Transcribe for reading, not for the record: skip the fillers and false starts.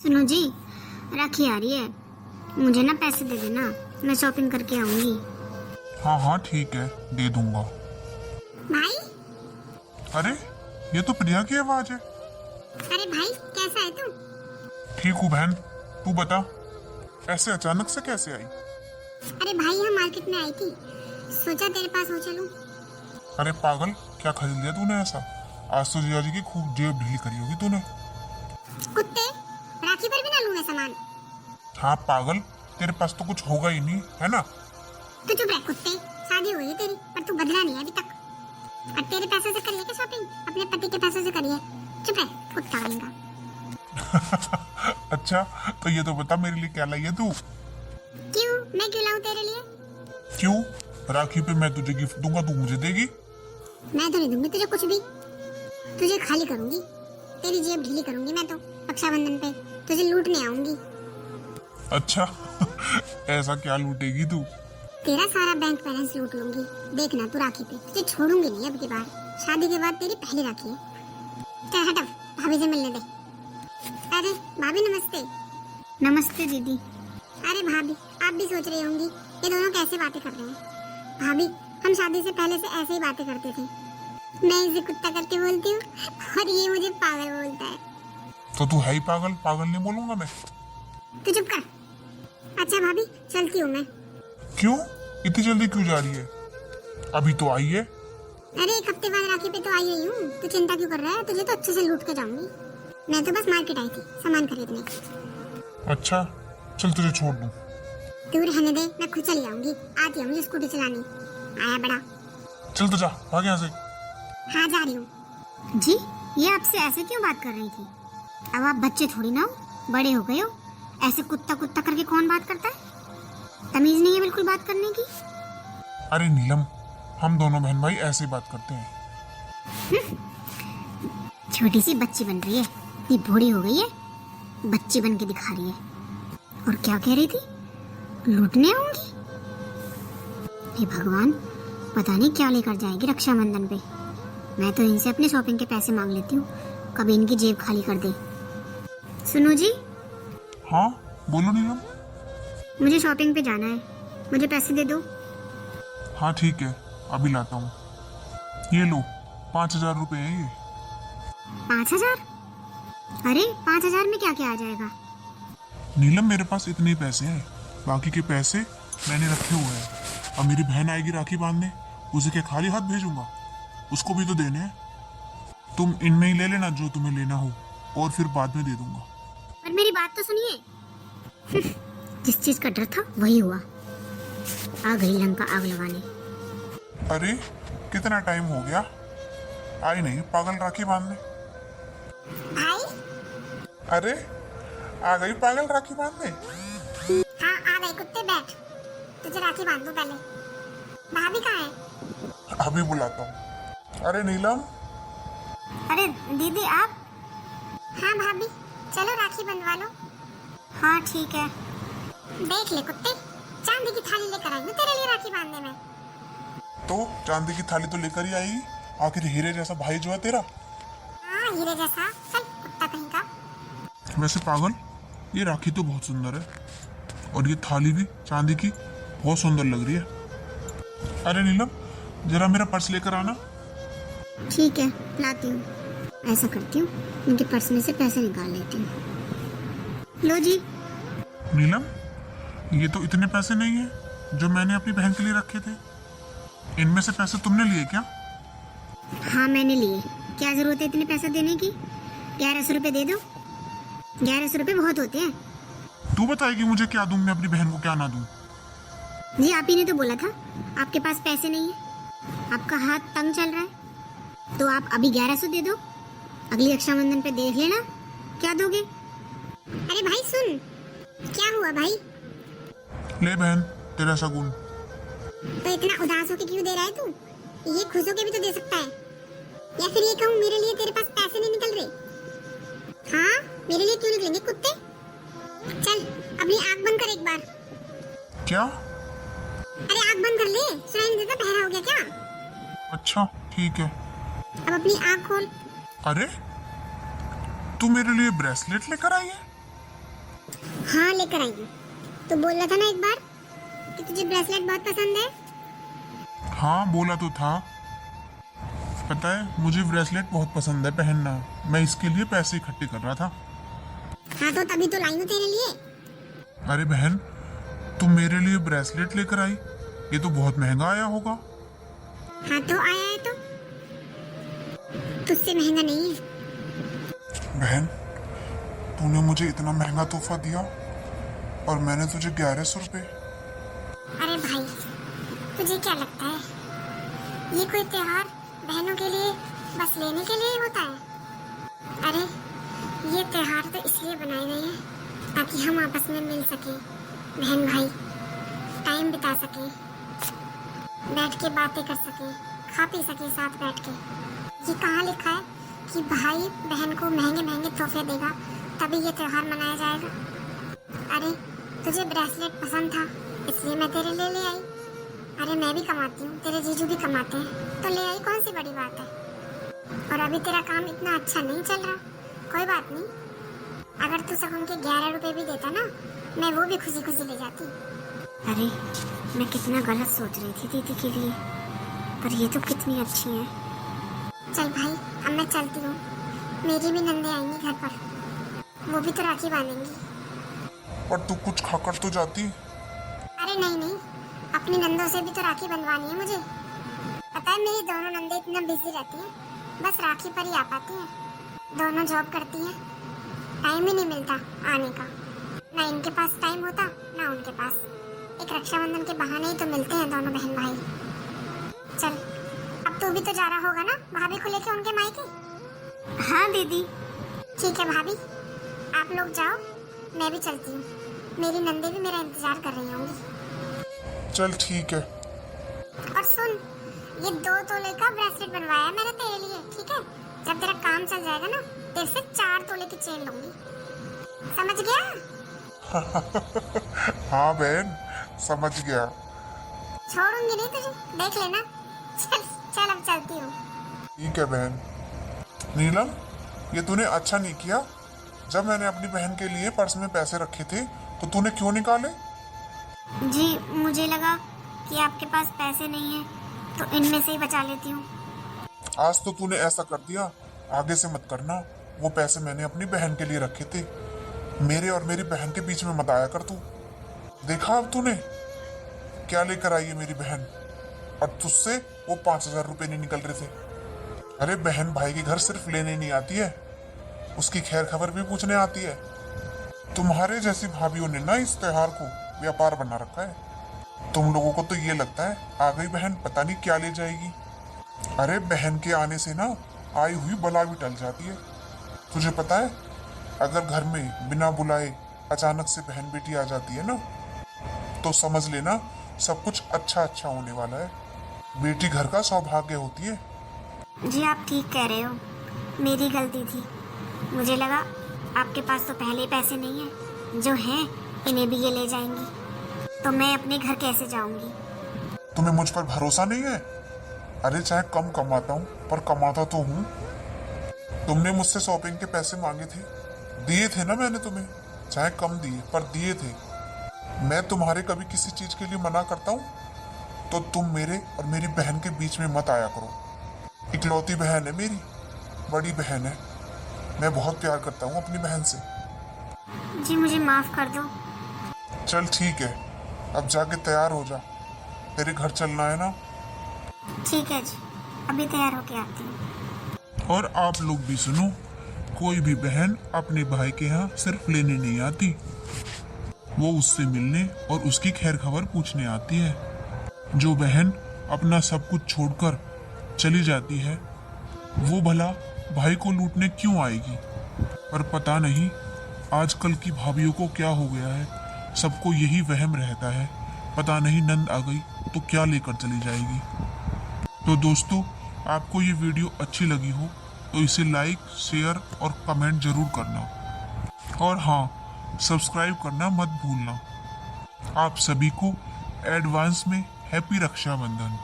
सुनो जी, राखी आ रही है, मुझे ना पैसे दे देना, मैं शॉपिंग करके आऊंगी। हाँ हाँ ठीक है, दे दूंगा। भाई, अरे ये तो प्रिया की आवाज है। अरे भाई कैसा है तू? ठीक हूँ बहन, तू बता ऐसे अचानक से कैसे आई? अरे भाई हम मार्केट में आई थी, सोचा तेरे पास हो चलूं। अरे पागल, क्या खरीद लिया तूने ऐसा? आज तो जिया जी की खूब जेब ढीली करी होगी तूने। कुत्ते, राखी पर भी ना लूं मैं सामान। हाँ पागल, तेरे पास तो कुछ होगा ही नहीं है ना। तू चुप रह कुत्ते, शादी हुई है तेरी पर तू बदला नहीं है अभी तक। और तेरे पैसे से करिए क्या शॉपिंग? अपने पति के पैसे से करिए। चुप रह कुत्ता बनेगा। अच्छा तो ये तो बता मेरे लिए क्या लाई है तू? क्यों, मैं क्यों लाऊं तेरे लिए? क्यों? राखी पे मैं तुझे गिफ्ट दूंगा, तू मुझे देगी? मैं तो नहीं दूंगी तुझे कुछ भी, तुझे खाली करूंगी, तेरी जेब ढीली करूंगी मैं तो रक्षाबंधन पे, तुझे लूटने आऊंगी। अच्छा ऐसा क्या लूटेगी तू? तेरा सारा बैंक बैलेंस लूट लूंगी, देखना तू राखी पे, तुझे छोड़ूंगी नहीं अब की बार। शादी के बाद तेरी पहली राखी है। चल हट, भाभी से मिलने दे। अरे भाभी नमस्ते। नमस्ते दीदी। अरे भाभी, आप भी सोच रही होंगी ये दोनों कैसे बातें कर रहे हैं। भाभी, हम शादी से पहले से ऐसे ही बातें करते थे। मैं इसे कुत्ता करके बोलती हूँ और ये मुझे पागल बोलता है। तो तू है ही पागल, पागल नहीं बोलूंगा मैं। तू चुप कर। अच्छा भाभी, चलती हूँ मैं। क्यों? इतनी जल्दी क्यों जा रही है? अभी तो आई है। अरे एक हफ्ते बाद राखी पे तो आई हुई हूँ, तू चिंता क्यों कर रहा है? तुझे तो अच्छे से लूट के जाऊंगी। मैं तो बस मार्केट आई थी सामान खरीदने। अच्छा चल तुझे छोड़ दूं। तू रहने दे, मैं खुद चली आऊंगी। आती है मुझे स्कूटी चलानी। आया बड़ा। चल तो जा, भाग यहाँ से। हाँ जा रही हूँ। जी, ये आपसे ऐसे क्यों बात कर रही थी? अब आप बच्चे थोड़ी ना हो, बड़े हो गए हो। ऐसे कुत्ता कुत्ता करके कौन बात करता है? तमीज नहीं है बिल्कुल बात करने की। अरे नीलम, हम दोनों बहन भाई ऐसे ही बात करते हैं। छोटी सी बच्ची बन रही है, इतनी बूढ़ी हो गई है, बच्ची बन के दिखा रही है। और क्या कह रही थी? लूटने आऊंगी? हे भगवान, पता नहीं क्या लेकर जाएगी रक्षाबंधन पे। मैं तो इनसे अपने शॉपिंग के पैसे मांग लेती हूँ, कभी इनकी जेब खाली कर दे। सुनो जी। हाँ बोलो नीलम। मुझे शॉपिंग पे जाना है, मुझे पैसे दे दो। हाँ ठीक है, अभी लाता हूँ। ये लो, 5,000 रुपए हैं ये। 5,000? अरे 5,000 में क्या क्या आ जाएगा? नीलम मेरे पास इतने ही पैसे हैं, बाकी के पैसे मैंने रखे हुए हैं। अब मेरी बहन आएगी राखी बांधने, उसे क्या खाली हाथ भेजूंगा? उसको भी तो देने हैं। तुम इनमें ही ले लेना जो तुम्हें लेना हो, और फिर बाद में दे दूंगा। पर मेरी बात तो सुनिए। जिस चीज का डर था वही हुआ। आ गई लंका आग लगाने। अरे कितना टाइम हो गया, आई नहीं पागल राखी बांधने। भाई? अरे आ गई पागल राखी बांधने। हाँ आ गए कुत्ते, बैठ, तुझे राखी बांध दूं पहले। भाभी कहाँ है? अभी बुलाता हूँ। अरे नीलम। अरे दीदी आप? हाँ भाभी, चलो राखी बंधवा लो। हाँ ठीक है। देख ले कुत्ते, चांदी की थाली लेकर आई हूँ तेरे लिए राखी बांधने में। तो चांदी की थाली तो लेकर ही आएगी, आखिर हीरे जैसा भाई जो है तेरा। हाँ हीरे जैसा, चल कुत्ता कहीं का। वैसे पागल, ये राखी तो बहुत सुंदर है, और ये थाली भी चांदी की बहुत सुंदर लग रही है। अरे नीलम, जरा मेरा पर्स लेकर आना। ठीक है लाती हूँ। ऐसा करती हूँ, उनके पर्स में से पैसे निकाल लेती हूँ। लो जी। नीलम, ये तो इतने पैसे नहीं है जो मैंने अपनी बहन के लिए रखे थे। इनमें से पैसे तुमने लिए क्या? हाँ मैंने लिए। क्या जरूरत है इतने पैसे देने की? 1100 रुपए दे दो। 1100 रुपए बहुत होते हैं। तू बताएगी मुझे क्या दूं मैं अपनी बहन को, क्या ना दूं? जी आप ही ने तो बोला था आपके पास पैसे नहीं है, आपका हाथ तंग चल रहा है, तो आप अभी 1100 दे दो। अगली रक्षाबंधन पे देख लेना क्या दोगे। अरे भाई सुन, क्या हुआ भाई? ले बहन, तेरा शगुन। तो इतना उदास होके क्यों दे रहा है तू? ये खुश होके भी तो दे सकता है। या फिर ये कहूँ मेरे लिए तेरे पास पैसे नहीं निकल रहे? हाँ मेरे लिए क्यों निकलेंगे कुत्ते? चल अपनी आँख बंद कर एक बार। क्या? अरे आँख बंद कर ले, सुनाई नहीं देता, बहरा हो गया क्या? अच्छा ठीक है। अब अपनी आँख खोल। अरे तू मेरे लिए ब्रेसलेट लेकर आई है? लेकर आई हूँ। तू बोल रहा था ना एक बार कि तुझे ब्रेसलेट बहुत पसंद है। हाँ बोला तो था। पता है मुझे ब्रेसलेट बहुत पसंद है पहनना। मैं इसके लिए पैसे इकट्ठे कर रहा था। हाँ तो तभी तो लाई हूँ तेरे लिए। अरे बहन, तुम मेरे लिए ब्रेसलेट लेकर आई? ये तो बहुत महंगा आया होगा। हाँ तो आया है तो तुझसे महंगा नहीं है। बहन, तूने मुझे इतना महंगा तोहफा दिया और मैंने तुझे 1100 रुपए। अरे भाई, तुझे क्या लगता है ये कोई त्योहार बहनों के लिए बस लेने के लिए ही होता है? अरे ये त्योहार तो इसलिए बनाए गए हैं ताकि हम आपस में मिल सके, बहन भाई टाइम बिता सके, बैठ के बातें कर सके, खा पी सके साथ बैठ के। ये कहाँ लिखा है कि भाई बहन को महंगे महंगे तोहफे देगा तभी ये त्योहार मनाया जाएगा? अरे तुझे ब्रेसलेट पसंद था इसलिए मैं तेरे लिए ले आई। अरे मैं भी कमाती हूँ, तेरे जीजू भी कमाते हैं, तो ले आई, कौन सी बड़ी बात है। और अभी तेरा काम इतना अच्छा नहीं चल रहा, कोई बात नहीं। अगर तू शगुन के 11 रुपए भी देता ना, मैं वो भी खुशी खुशी ले जाती। अरे मैं कितना गलत सोच रही थी दीदी के लिए, पर ये तो कितनी अच्छी है। चल भाई अब मैं चलती हूँ, मेरी भी नंदे आएंगी घर पर, वो भी तो राखी बांधेंगी। पर तू कुछ खाकर तो जाती। अरे नहीं नहीं, अपनी नंदों से भी तो राखी बंधवानी है मुझे। पता है मेरी दोनों नंदे इतना बिजी रहती हैं, बस राखी पर ही आ पाती हैं। दोनों जॉब करती हैं, टाइम ही नहीं मिलता आने का। ना इनके पास टाइम होता ना उनके पास। एक रक्षाबंधन के बहाने ही तो मिलते हैं दोनों बहन भाई। चल अब तू भी तो जा रहा होगा ना भाभी को लेके उनके मायके? हाँ दीदी। ठीक है भाभी, आप लोग जाओ, मैं भी चलती हूँ। मेरी नंदे भी मेरा इंतजार कर रही होंगी। चल ठीक है। और सुन, ये 2 तोले का ब्रेसलेट बनवाया मैंने तेरे लिए, ठीक है? जब तेरा काम चल जाएगा ना, तेरे से 4 तोले की चेन लूंगी, समझ गया? हाँ बहन, समझ गया। छोड़ूंगी नहीं तुझे, देख लेना। चल चल अब चलती हूँ। ठीक है बहन। नीलम, ये तूने अच्छा नहीं किया। जब मैंने अपनी बहन के लिए पर्स में पैसे रखे थे तो तूने क्यों निकाले? जी मुझे लगा कि आपके पास पैसे नहीं है तो इनमें से ही बचा लेती हूँ। आज तो तूने ऐसा कर दिया, आगे से मत करना। वो पैसे मैंने अपनी बहन के लिए रखे थे, मेरे और मेरी बहन के बीच में मत आया कर तू। देखा अब तूने क्या लेकर आई है मेरी बहन, और तुझसे वो 5000 रुपए नहीं निकल रहे थे। अरे बहन भाई के घर सिर्फ लेने नहीं आती है, उसकी खैर खबर भी पूछने आती है। तुम्हारे जैसी भाभीयों ने ना इस त्योहार को व्यापार बना रखा है। तुम लोगों को तो ये लगता है आ गई बहन, पता नहीं क्या ले जाएगी। अरे बहन के आने से ना आई हुई बला भी टल जाती है। तुझे पता है अगर घर में बिना बुलाए अचानक से बहन बेटी आ जाती है ना, तो समझ लेना सब कुछ अच्छा अच्छा होने वाला है। बेटी घर का सौभाग्य होती है। जी आप ठीक कह रहे हो, मेरी गलती थी। मुझे लगा आपके पास तो पहले ही पैसे नहीं है, जो हैं इन्हें भी ये ले जाएंगी, तो मैं अपने घर कैसे जाऊंगी? तुम्हें मुझ पर भरोसा नहीं है? अरे चाहे कम कमाता हूँ पर कमाता तो हूँ। तुमने मुझसे शॉपिंग के पैसे मांगे थे, दिए थे ना मैंने तुम्हें, चाहे कम दिए पर दिए थे। मैं तुम्हारे कभी किसी चीज के लिए मना करता हूँ तो तुम मेरे और मेरी बहन के बीच में मत आया करो। इकलौती बहन है मेरी, बड़ी बहन है, मैं बहुत प्यार करता हूँ अपनी बहन से। जी मुझे माफ कर दो। चल ठीक है, अब जाके तैयार हो जा, तेरे घर चलना है ना। ठीक है जी, अभी तैयार होके आती हूँ। और आप लोग भी सुनो, कोई भी बहन अपने भाई के यहाँ सिर्फ लेने नहीं आती, वो उससे मिलने और उसकी खैर खबर पूछने आती है। जो बहन अपना सब कुछ छोड़कर चली जाती है वो भला भाई को लूटने क्यों आएगी? पर पता नहीं आजकल की भाभीयों को क्या हो गया है, सबको यही वहम रहता है, पता नहीं नंद आ गई तो क्या लेकर चली जाएगी। तो दोस्तों, आपको ये वीडियो अच्छी लगी हो तो इसे लाइक, शेयर और कमेंट जरूर करना, और हाँ, सब्सक्राइब करना मत भूलना। आप सभी को एडवांस में हैप्पी रक्षाबंधन।